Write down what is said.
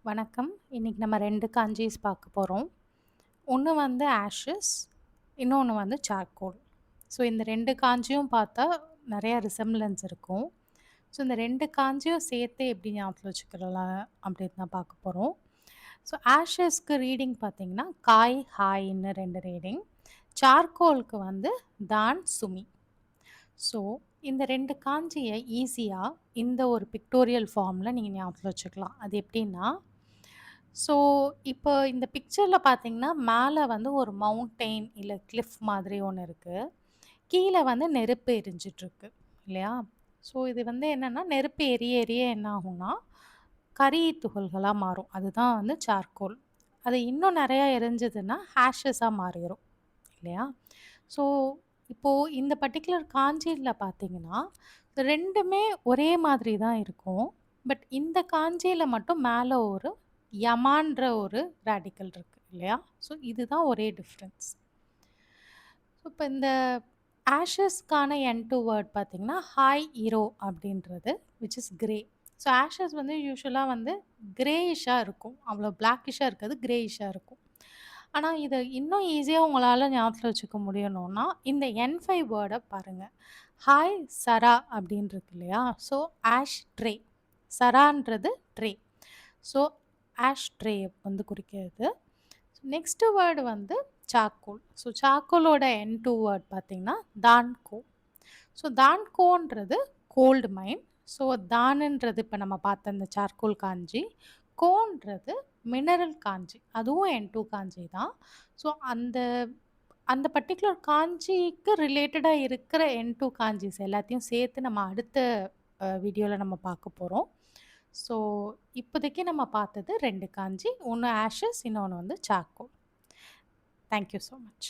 வணக்கம். இன்னைக்கு நம்ம 2 காஞ்சீஸ் பார்க்க போறோம். ஒண்ணு வந்து ஆஷஸ், இன்னொன்னு வந்து சார்கோல். ஸோ இந்த 2 காஞ்சியும் பார்த்தா நெறைய ரிசெம்பிளன்ஸ் இருக்கும். ஸோ இந்த 2 காஞ்சியும் சேர்த்து எப்படி ஞாபகத்துல வச்சுக்கலாம் அப்படின்னு தான் பார்க்க போறோம். ஸோ ஆஷஸ்க்கு ரீடிங் பார்த்தீங்கன்னா, காய், ஹாய்ன்னு 2 ரீடிங். சார்கோலுக்கு வந்து தான், சுமி. ஸோ இந்த 2 காஞ்சிய ஈஸியா இந்த ஒரு பிக்டோரியல் ஃபார்ம்ல நீங்க ஞாபகத்துல வச்சுக்கலாம். அது எப்படின்னா, ஸோ இப்போ இந்த பிக்சர்ல பார்த்தீங்கன்னா, மேல வந்து ஒரு மவுண்டெயின் இல்ல கிளிஃப் மாதிரி ஒண்ணு இருக்கு. கீழ வந்து நெருப்பு எரிஞ்சிட்டுருக்கு இல்லையா? ஸோ இது வந்து என்னன்னா, நெருப்பு எரிய எரிய என்ன ஆகும்னா, கரி துகள்களா மாறும். அதுதான் வந்து சார்கோல். அது இன்னும் நெறையா எரிஞ்சதுன்னா, ஆஷஸா மாறிரும் இல்லையா? ஸோ இப்போ இந்த பர்ட்டிகுலர் காஞ்சியில பார்த்தீங்கன்னா, 2மே ஒரே மாதிரி தான் இருக்கும். பட் இந்த காஞ்சியில மட்டும் மேல ஒரு யமான்ற ஒரு ரேடிக்கல் இருக்கு இல்லையா? ஸோ இதுதான் ஒரே டிஃபரன்ஸ். ஸோ இப்ப இந்த ஆஷஸ்க்கான N2 வேர்ட் பார்த்தீங்கன்னா, ஹாய் இரோ அப்படின்றது which is grey. So Ashes வந்து யூசுவலா வந்து கிரேயிஷ்ஷா இருக்கும். அவ்வளோ பிளாக்கிஷ்ஷா இருக்காது. கிரேயிஷ்ஷா இருக்கும். ஆனா, இத இன்னும் ஈஸியா உங்களால ஞாபகத்துல வச்சுக்க முடியணும்னா, இந்த N5 வேர்ட பாருங்க. ஹாய் சரா அப்படின்னு இருக்கு இல்லையா? So ash tray. சரான்றது ட்ரே. ஸோ ஆஷ் ட்ரே வந்து குறிக்கிறது. நெக்ஸ்ட் வேர்டு வந்து சார்கோல். ஸோ சார்கோலோட N2 வேர்ட் பார்த்தீங்கன்னா, தான்கோ. ஸோ தான்கோன்றது கோல்டு மைன். ஸோ தானுன்றது இப்ப நம்ம பார்த்த இந்த சார்கோல் காஞ்சி. கோன்றது மினரல் காஞ்சி. அதுவும் N2 காஞ்சி தான். ஸோ அந்த அந்த பர்ட்டிகுலர் காஞ்சிக்கு ரிலேட்டடா இருக்கிற N2 காஞ்சிஸ் எல்லாத்தையும் சேர்த்து நம்ம அடுத்த வீடியோல நம்ம பார்க்க போறோம். ஸோ இப்போதைக்கு நம்ம பார்த்தது 2 காஞ்சி. ஒண்ணு ஆஷஸ், இன்னொன்னு வந்து charcoal. Thank you so much.